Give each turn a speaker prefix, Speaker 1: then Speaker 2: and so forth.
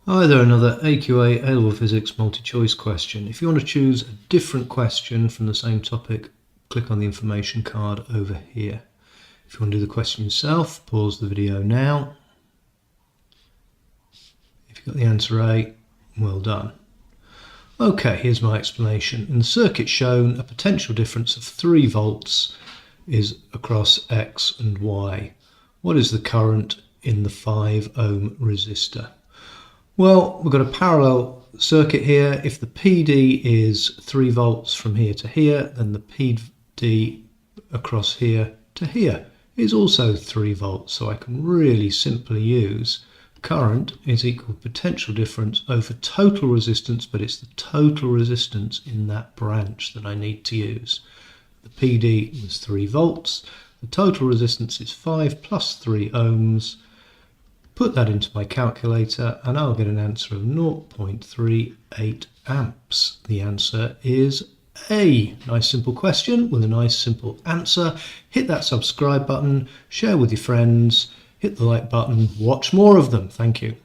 Speaker 1: Hi there, another AQA A-Level Physics multi-choice question. If you want to choose a different question from the same topic, click on the information card over here. If you want to do the question yourself, pause the video now. If you've got the answer A, well done. Okay, here's my explanation. In the circuit shown, a potential difference of 3 volts is across X and Y. What is the current in the 5 ohm resistor? Well, we've got a parallel circuit here. If the PD is 3 volts from here to here, then the PD across here to here is also 3 volts. So I can really simply use current is equal to potential difference over total resistance, but it's the total resistance in that branch that I need to use. The PD was 3 volts. The total resistance is 5 plus 3 ohms. Put that into my calculator and I'll get an answer of 0.38 amps. The answer is A. Nice simple question with a nice simple answer. Hit that subscribe button, share with your friends, hit the like button, watch more of them. Thank you.